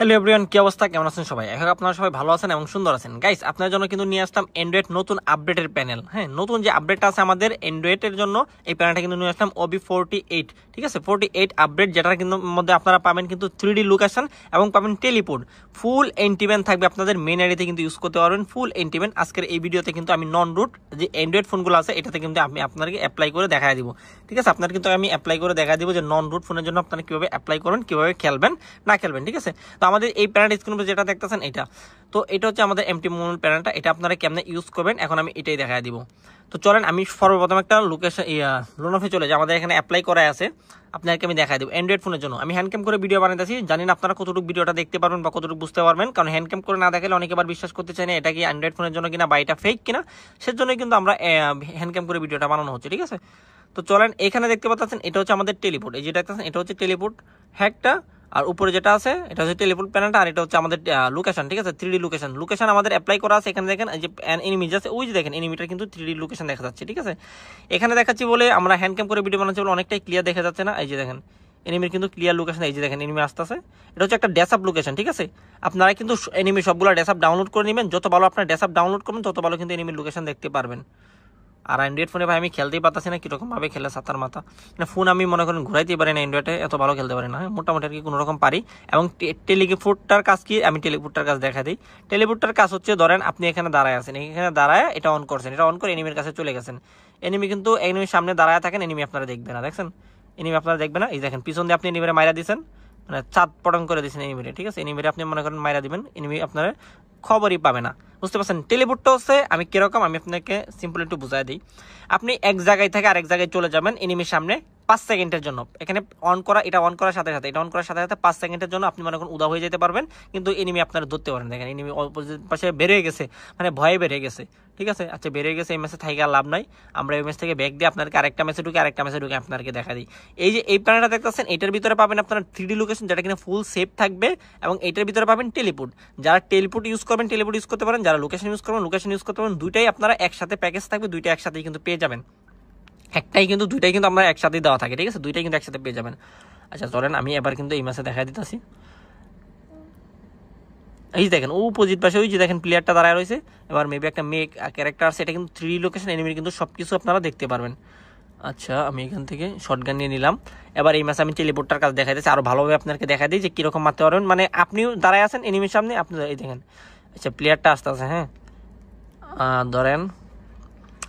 Hello everyone, কি অবস্থা, কেমন আছেন সবাই? এখন আপনারা সবাই ভালো আছেন এবং সুন্দর আছেন। গাইস, আপনার জন্য কিন্তু নিয়ে আসলাম অ্যান্ড্রয়েড নতুন আপডেটের প্যানেল। হ্যাঁ, নতুন যে আপডেটটা আছে আমাদের অ্যান্ড্রয়েডের জন্য, এই প্যানেলটা কিন্তু নিয়ে আসলাম OB48। ঠিক আছে, 48 আপডেট, যেটার কিন্তু মধ্যে আপনারা পাবেন কিন্তু 3D লোকেশন এবং পাবেন টেলিপোর্ট। ফুল এন্টিভেন থাকবে, আপনাদের মেন আইডিতে কিন্তু ইউজ করতে পারবেন ফুল এন্টিভেন। আজকের এই ভিডিওতে কিন্তু আমি নন রুট যে অ্যান্ড্রয়েড ফোনগুলো আছে এটাতে কিন্তু আমি আপনাকে অ্যাপ্লাই করে দেখাই দিব। ঠিক আছে, আপনার কিন্তু আমি অ্যাপ্লাই করে দেখা দিব যে নন রুট ফোনের জন্য আপনারা কিভাবে অ্যাপ্লাই করবেন, কিভাবে খেলবেন না খেলবেন। ঠিক আছে, তো আমাদের এই প্যানেল স্ক্রিনে যেটা দেখতেছেন এটা, তো এটা হচ্ছে আমাদের এমটি মোবাইল প্যানেলটা। এটা আপনারা কেমনে ইউজ করবেন এখন আমি এটাই দেখাই দিব। তো চলেন আমি সর্বপ্রথম একটা লোকেশন লোনফে চলে যাই। আমাদের এখানে অ্যাপ্লাই করা আছে, আপনাকে আমি দেখাই দেবো অ্যান্ড্রয়েড ফোনের জন্য। আমি হ্যান্ডক্যাম করে ভিডিও বানাইতেছি, জানি না আপনারা কতটুকু ভিডিওটা দেখতে পারবেন বা কতটুকু বুঝতে পারবেন, কারণ হ্যান্ডক্যাম করে না দেখালে অনেকে আবার বিশ্বাস করতে চায় না এটা কি অ্যান্ড্রয়েড ফোনের জন্য কিনা বা এটা ফেক কিনা। সেজন্যই কিন্তু আমরা হ্যান্ডক্যাম করে ভিডিওটা বানানো হচ্ছে। ঠিক আছে, তো চলেন এখানে দেখতে পাচ্ছেন এটা হচ্ছে আমাদের টেলিপোর্ট। এই যেটা দেখতেছেন এটা হচ্ছে টেলিপোর্ট হ্যাকটা, আর উপরে যেটা আছে এটা হচ্ছে টেলিপোর্ট প্যানেলটা, আর এটা হচ্ছে আমাদের লোকেশন। ঠিক আছে, 3D লোকেশন আমাদের অ্যাপ্লাই করা আছে। এখানে দেখেন এই যে এনিমি আছে, ওই যে দেখেন এনিমিটার কিন্তু 3D লোকেশন দেখা যাচ্ছে। ঠিক আছে, এখানে দেখাচ্ছি বলে আমরা হ্যান্ডক্যাম করে ভিডিও বানাচ্ছি বলে অনেকটাই ক্লিয়ার দেখা যাচ্ছে না। এই যে দেখেন এনিমির কিন্তু ক্লিয়ার লোকেশন, এই যে দেখেন এনিমি আসতেছে। এটা হচ্ছে একটা ডেসআপ লোকেশন। ঠিক আছে, আপনারা কিন্তু এনিমি সবগুলো ডেসআপ ডাউনলোড করে নেবেন। যত ভালো আপনার ডেসআপ ডাউনলোড করবেন তত ভালো কিন্তু এনিমির লোকেশন দেখতে পারবেন। আর অ্যান্ড্রয়েড ফোনে ভাই আমি খেলতেই পারতাছি না, কীরকমভাবে খেলে সাতার মাথা। মানে ফোন আমি মনে করেন ঘুরাইতেই পারি না, অ্যান্ড্রয়েডে এত ভালো খেলতে পারি না। মোটামুটি আর কি কোনো রকম পারি। এবং টেলিপোর্টটার কাজ কি, আমি টেলিপোর্টটার কাজ দেখা দিই। টেলিপোর্টটার কাজ হচ্ছে, ধরেন আপনি এখানে দাঁড়ায় আছেন, এখানে দাঁড়ায় এটা অন করছেন, এটা অন করে এনিমির কাছে চলে গেছেন। এনিমি কিন্তু এনিমির সামনে দাঁড়ায় থাকেন, এনিমি আপনারা দেখবে না, দেখছেন এনিমি আপনারা দেখবে না। এই দেখেন পিছন দিয়ে আপনি এনিমিরে মাইরা দিচ্ছেন, মানে চাঁদ পটং করে দিচ্ছেন এনিমিরে। ঠিক আছে, এনিমিরে আপনি মনে করেন মাইরা দিবেন, এনিমি আপনার খবরই পাবে না। বুঝতে পারছেন টেলিপোর্টটা হচ্ছে আমি কিরকম, আমি আপনাকে সিম্পল একটু বুঝাই দিই। আপনি এক জায়গায় থেকে আরেক জায়গায় চলে যাবেন এনিমির সামনে 5 সেকেন্ডের জন্য। এখানে অন করা, এটা অন করার সাথে সাথে, এটা অন করার সাথে সাথে 5 সেকেন্ডের জন্য আপনি মনে করেন উদা হয়ে যেতে পারবেন, কিন্তু এনিমি আপনারা ধরতে পারেন। দেখেন এনিমি অপোজিট পাশে বের হয়ে গেছে, মানে ভয়ে বের হয়ে গেছে। ঠিক আছে, আচ্ছা বের হয়ে গেছে, এই ম্যাচে থাকি আর লাভ নাই। আমরা এই ম্যাচ থেকে ব্যাক দিয়ে আপনাকে আরেকটা ম্যাচে ঢুকে আপনাকে দেখা দিই। এই যে এই প্ল্যানটা দেখতেছেন, এটার ভিতরে পাবেন আপনারা 3D লোকেশন, যেটা কিনা ফুল সেফ থাকবে, এবং এটার ভিতরে পাবেন টেলিপোর্ট। যারা টেলিপোর্ট ইউজ করবেন টেলিপোর্ট ইউজ করতে পারেন, যারা লোকেশন ইউজ করবেন লোকেশন ইউজ করতে পারেন। দুইটাই আপনারা একসাথে প্যাকেজ থাকবে, দুইটা একসাথেই কিন্তু পেয়ে যাবেন। দুইটাই কিন্তু আমরা একসাথেই দেওয়া থাকে। ঠিক আছে, দুইটাই কিন্তু একসাথে পেয়ে যাবেন। আচ্ছা চলেন আমি এবার কিন্তু এই ম্যাচে দেখা দিতেছি। এই যে দেখেন ও অপোজিট পাশে ওই যে দেখেন প্লেয়ারটা দাঁড়ায় রয়েছে। এবার মেবি একটা মেক ক্যারেক্টার আছে, এটা কিন্তু 3D লোকেশন, এনিমির কিন্তু সবকিছু আপনারা দেখতে পারবেন। আচ্ছা আমি এখান থেকে শটগান নিয়ে নিলাম। এবার এই ম্যাচে আমি টেলিপোর্টটার কাজ দেখাই দিচ্ছি, আরো ভালোভাবে আপনাকে দেখা দিই যে কিরকম মারতে পারবেন। মানে আপনিও দাঁড়ায় আছেন এনিমির সামনে, আপনি এই দেখেন। আচ্ছা প্লেয়ারটা আসতে আছে, হ্যাঁ ধরেন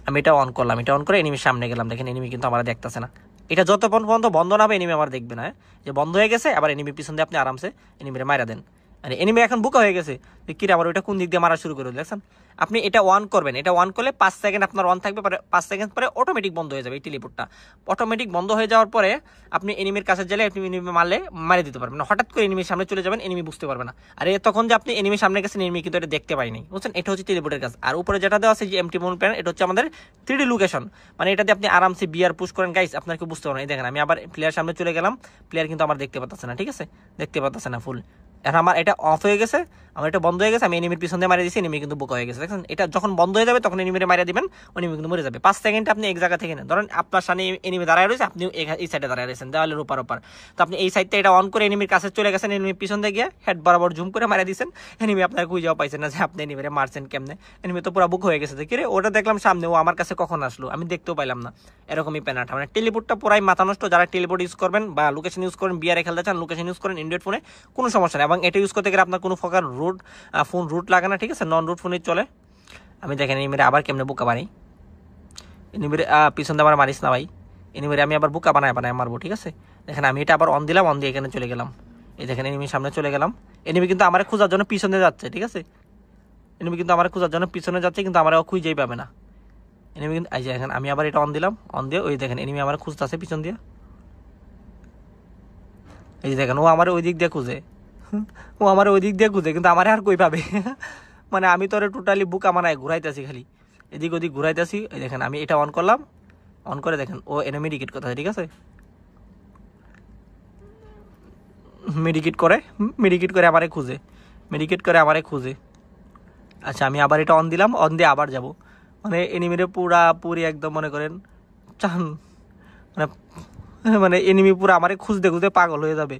আমি এটা অন করলাম, এটা অন করে এনিমির সামনে গেলাম। দেখেন এনিমি কিন্তু আমার দেখতেছে না। এটা যতক্ষণ পর্যন্ত বন্ধ না হবে এনিমি আমার দেখবে না। যে বন্ধ হয়ে গেছে, আবার এনিমি পিছন দিয়ে আপনি আরামসে এনিমিরে মারা দেন। মানে এনিমি এখন বুকা হয়ে গেছে, কিরে আবার ওইটা কোন দিক দিয়ে মারা শুরু করে দেখছেন। আপনি এটা অন করবেন, এটা অন করলে 5 সেকেন্ড আপনার অন থাকবে, পরে 5 সেকেন্ড পরে অটোমেটিক বন্ধ হয়ে যাবে। এই টেলিপোর্টটা অটোমেটিক বন্ধ হয়ে যাওয়ার পরে আপনি এনিমির কাছে গেলে আপনি এনিমি মারলে মারে দিতে পারবেন না। হঠাৎ করে এনিমির সামনে চলে যাবেন, এনিমি বুঝতে পারবে না। আর তখন যে আপনি এনিমির সামনে গেছেন, এনিমি কিন্তু এটা দেখতে পাইনি, বুঝছেন। এটা হচ্ছে টেলিপোর্টের কাজ। আর উপরে যেটা দেওয়া আছে যে এমটি মোবাইল প্যানেল, এটা হচ্ছে আমাদের 3D লোকেশন। মানে এটাতে আপনি আরামসে বিয়ার পুশ করেন। গাইস আপনার কি বুঝতে পারেন, এই দেখেন আমি আবার প্লেয়ার সামনে চলে গেলাম, প্লেয়ার কিন্তু আমার দেখতে পাচ্ছে না। ঠিক আছে, দেখতে পাচ্ছে না ফুল। এখন আমার এটা অফ হয়ে গেছে, আমার এটা বন্ধ হয়ে গেছে, আমি এনিমির পিছন দিয়ে মারিয়ে দিচ্ছি, এনিমি কিন্তু বোকা হয়ে গেছে। দেখেন এটা যখন বন্ধ হয়ে যাবে তখন এনিমিরে মারিয়ে দিবেন, এনিমি কিন্তু মরে যাবে। 5 সেকেন্ড আপনি এক জায়গা থেকে নেন, ধরেন আপনার সামনে এনিমি দাঁড়ায় রয়েছে, আপনি এই সাইডে দাঁড়ায় রয়েছেন দেওয়ালের ওপার। তো আপনি এই সাইডটা এটা অন করে এনিমির কাছে চলে গেছেন, এনিমির পিছন দিয়ে গিয়ে হেড বরাবর জুম করে মারিয়ে দিচ্ছেন। এনিমি আপনার খুঁজেও পাইছেন না যে আপনি এনিমিরে মারছেন কেমনে। এনিমি তো পুরো বুক হয়ে গেছে, কিরে ওটা দেখলাম সামনে, ও আমার কাছে কখন আসলো আমি দেখতেও পাইলাম না। এরকমই প্যানাটা, মানে টেলিপোর্টটা পুরাই মাথা নষ্ট। যারা টেলিপোর্ট ইউজ করবেন বা লোকেশন ইউজ করেন, বিয়ারে খেলতে চান, লোকেশন ইউজ করেন অ্যান্ড্রয়েড ফোনে, কোনো সমস্যা নেই। এবং এটা ইউজ করতে গেলে আপনার কোনো প্রকার ফোন রুট লাগে না। ঠিক আছে, নন রুট ফোনে চলে। আমি দেখেন এনিমিরে আবার কেমনে বোকা বানাই, এনিমিরে পিছন দিয়ে আমার মারিস না ভাই, এনিমিরে আমি আবার বোকা বানায় মারবো। ঠিক আছে, দেখেন আমি এটা আবার অন দিলাম, অন দিয়ে এখানে চলে গেলাম। এই দেখেন এনিমির সামনে চলে গেলাম, এনিমি কিন্তু আমার খোঁজার জন্য পিছনে যাচ্ছে। ঠিক আছে, এনিমি কিন্তু আমার খোঁজার জন্য পিছনে যাচ্ছে, কিন্তু আমার খুঁজেই পাবে না এনিমি কিন্তু। এই যে দেখেন আমি আবার এটা অন দিলাম, অন দিয়ে ওই দেখেন এনিমি আমার খুঁজতেছে পিছন দিয়ে। এই যে দেখেন ও আমার ওই দিক দিয়ে খুঁজে, কিন্তু আমার আর কই পাবে। মানে আমি তো টোটালি বুক আমার ঘুরাইতেছি, খালি এদিক ওদিক ঘুরাইতেছি। এই দেখেন আমি এটা অন করলাম, অন করে দেখেন ও এনে মেডিকেট করতেছে। ঠিক আছে, মেডিকেট করে আমারে খুঁজে। আচ্ছা আমি আবার এটা অন দিলাম, অন দিয়ে আবার যাব। মানে এনিমিরে পুরি একদম মনে করেন চান, মানে এনিমি পুরো আমারে খুঁজতে পাগল হয়ে যাবে।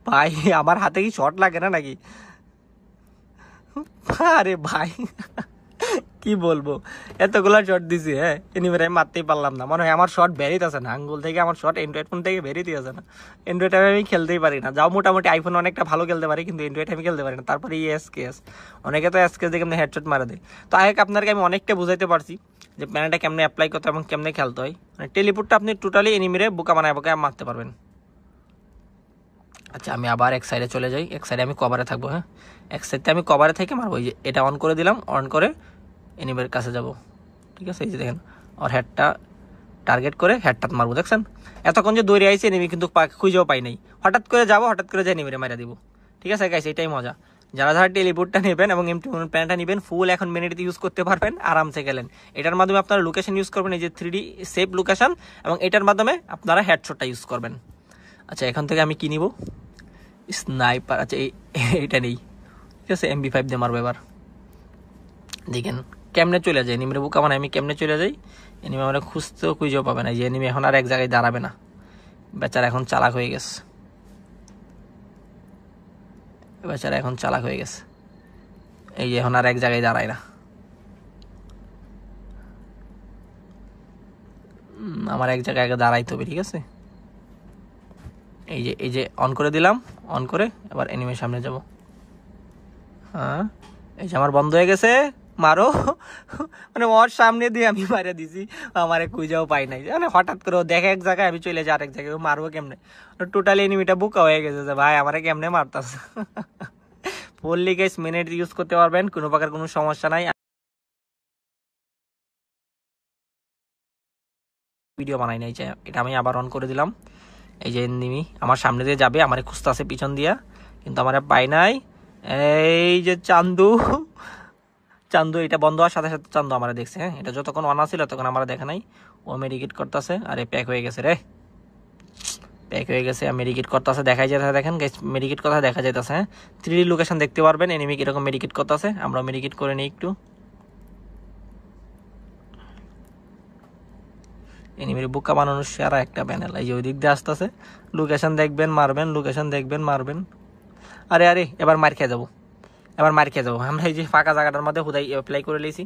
ভাই আমার হাতে কি শর্ট লাগে না নাকি? আরে ভাই কি বলবো, এতগুলা শর্ট দিছি, হ্যাঁ এনিমের আমি মারতেই পারলাম না। মনে হয় আমার শর্ট বেরিতেছে না, আঙ্গুল থেকে আমার শর্ট অ্যান্ড্রয়েড ফোন থেকে বেরিয়ে আছে না। অ্যান্ড্রয়েড আমি খেলতেই পারি না, যাও মোটামুটি আইফোন অনেকটা ভালো খেলতে পারি, কিন্তু অ্যান্ড্রয়েড আমি খেলতে পারি না। তারপরে এসকেএস, অনেকে তো এসকেএস দেখে এমনি হেডশট মারা দেয়। তো আপনাকে আমি অনেকটা বুঝাইতে পারছি যে প্যানেলটা কেমনে অ্যাপ্লাই করতে এবং কেমনে খেলতে হয়। মানে টেলিপোর্টটা আপনি টোটালি এনিমিরে বোকা বানায় মারতে পারবেন। আচ্ছা আমি আবার এক সাইডে চলে যাই, এক সাইডে আমি কভারে থাকবো, হ্যাঁ এক সাইডে আমি কভারে থেকে মারবো। এই যে এটা অন করে দিলাম, অন করে এনিমের কাছে যাব, ঠিক আছে? এই যে দেখেন ওর হেডটা টার্গেট করে হেডটা মারবো, দেখছেন? এতক্ষণ যে দৌড়ে আইছে এনিমি কিন্তু খুঁজেও পাই নাই, হঠাৎ করে যাবো, হঠাৎ করে যাই এনিমিরে মারা দিব, ঠিক আছে গাইস? এটাই মজা। যারা যারা টেলিপোর্টটা নেবেন এবং M21 প্যানটা নেবেন, ফুল এখন মিনিটে ইউজ করতে পারবেন, আরামসে গেলেন। এটার মাধ্যমে আপনারা লোকেশন ইউজ করবেন, এই যে 3D সেভ লোকেশন, এবং এটার মাধ্যমে আপনারা হেডশটটা ইউজ করবেন। আচ্ছা এখান থেকে আমি কি নিব? স্নাইপার। আচ্ছা এইটা নেই, ঠিক আছে? MB5 দিয়ে মারবো এবার। দেখেন কেমনে চলে যায় এনিমির বুকা, মানে আমি কেমনে চলে যাই, এনিমি আমরা খুঁজতেও খুঁজেও পাবে না। যে এনিমি এখন আর এক জায়গায় দাঁড়াবে না, বেচারা এখন চালাক হয়ে গেছে, বেচারা এখন চালাক হয়ে গেছে। এই যে এখন আর এক জায়গায় দাঁড়ায় না, আমার এক জায়গায় আগে দাঁড়াইতে হবে, ঠিক আছে? এই যে অন করে দিলাম, অন করে এবার এনিমির সামনে যাব। হ্যাঁ এই যে আমার বন্ধ হয়ে গেছে, মারো। মানে ওর সামনে দিয়ে আমি মারা দিছি, আমার খুঁজেও পাই নাই। মানে হঠাৎ করে দেখে এক জায়গায়, আমি চলে যাই আরেক জায়গায়, মারবো কেমনে? টোটালি এনিমিটা বুকা হয়ে গেছে যে ভাই আমারে কেমনে মারতাছে। ফুললি গাইস মিনিট ইউজ করতে পারবেন, কোনো প্রকার কোনো সমস্যা নাই। ভিডিও বানাই নাই, এটা আমি আবার অন করে দিলাম। এই যে এনিমি আমার সামনে দিয়ে যাবে, আমার খুঁজতে আছে পিছন দিয়া, কিন্তু আমার পাই নাই। এই যে চান্দু, চান্দু এটা বন্ধ হওয়ার সাথে সাথে চান্দু আমরা দেখছে, হ্যাঁ এটা যতক্ষণ অনা ছিল তখন আমরা দেখা নাই। ও মেডিকেট করতেছে, আরে প্যাক হয়ে গেছে রে, প্যাক হয়ে গেছে, মেডিকেট করতেছে, দেখাই যেতে দেখেন মেডিকেট কথা দেখা যাইতেছে, হ্যাঁ 3D লোকেশন দেখতে পারবেন এনিমি কিরকম মেডিকেট করতেছে। আমরা মেডিকেট করে নিই একটু। এনিমির বুকা বানানোর সেরা একটা প্যানেল, এই যে ওই দিক দিয়ে আসতেছে, লোকেশন দেখবেন মারবেন, লোকেশন দেখবেন মারবেন। আরে আরে এবার মার খেয়ে যাবো, এবার মার খেয়ে যাবো। আমরা এই যে ফাঁকা জায়গাটার মধ্যে হুদাই অ্যাপ্লাই করে নিয়েছি।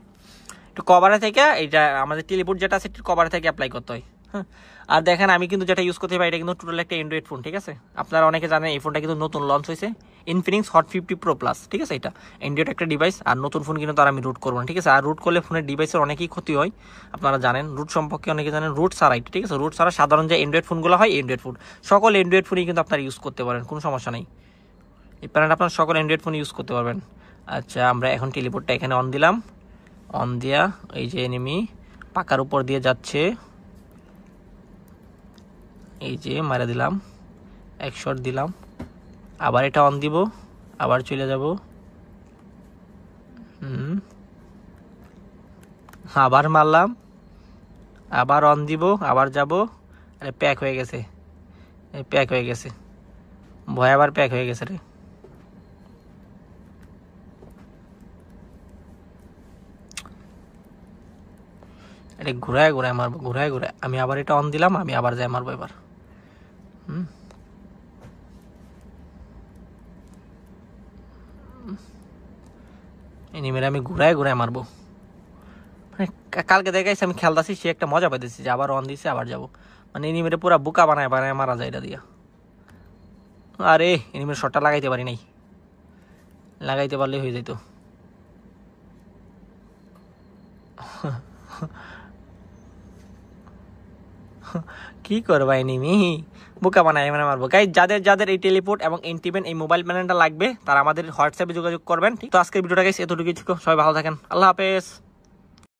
একটু কভারে থেকে, এটা আমাদের টেলিপোর্ট যেটা আছে একটু কভারে থেকে অ্যাপ্লাই করতে হয়, হ্যাঁ। আর দেখেন আমি কিন্তু যেটা ইউজ করতে পারি, এটা কিন্তু টোটাল একটা অ্যান্ড্রয়েড ফোন, ঠিক আছে? আপনারা অনেকে জানেন এই ফোনটা কিন্তু নতুন লঞ্চ হয়েছে, ইনফিনিক্স হট 50 Pro Plus, ঠিক আছে? এটা অ্যান্ড্রয়েড একটা ডিভাইস, আর নতুন ফোন কিন্তু তার আমি রুট করবো না, ঠিক আছে? আর রুট করলে ফোনের ডিভাইসের অনেকই ক্ষতি হয়, আপনারা জানেন। রুট সম্পর্কে অনেকে জানেন, রুট ছাড়াই, ঠিক আছে? রুট ছাড়া সাধারণ যে অ্যান্ড্রয়েড ফোনগুলো হয়, অ্যান্ড্রয়েড ফোন সকল অ্যান্ড্রয়েড ফোনই কিন্তু আপনারা ইউজ করতে পারেন, কোনো সমস্যা নেই। এই প্যানেলটা আপনারা সকল অ্যান্ড্রয়েড ফোন ইউজ করতে পারবেন। আচ্ছা আমরা এখন টেলিপোর্টটা এখানে অন দিলাম, অন দিয়া এই যে এনিমি পাকার উপর দিয়ে যাচ্ছে, এই যে মারা দিলাম, এক শট দিলাম, আবার এটা অন দিব, আবার চলে যাব, আবার মারলাম, আবার অন দিব, আবার যাব। আরে প্যাক হয়ে গেছে, প্যাক হয়ে গেছে, ভয় আবার প্যাক হয়ে গেছে রে। এটা ঘুরায় ঘুরায় মারবো, ঘুরায় ঘুরায়। আমি আবার এটা অন দিলাম, আমি আবার যাই মারবো এবার। এনিমেরে আমি ঘুরায় ঘুরায় মারবো। মানে কালকে দেখাইছি আমি খেলতেছি, সে একটা মজা পাইতেছি যে আবার অন দিছে আবার যাবো। মানে এনিমেরে পুরা বোকা বানায় বানায় মারা যায় এটা দিয়া। আরে এনিমের শটটা লাগাইতে পারি নাই, লাগাইতে পারলে হয়ে যেত। কি করবা এনিমি, বোকা বানায় মানে মারবো। গাইস যাদের যাদের এই টেলিপোর্ট এবং এনটিভেন এই মোবাইল প্যানেলটা লাগবে, তারা আমাদের হোয়াটসঅ্যাপে যোগাযোগ করবেন, ঠিক? তো আজকের ভিডিওটা গাইস এতটুকুই ছিল, সবাই ভালো থাকেন, আল্লাহ হাফেজ।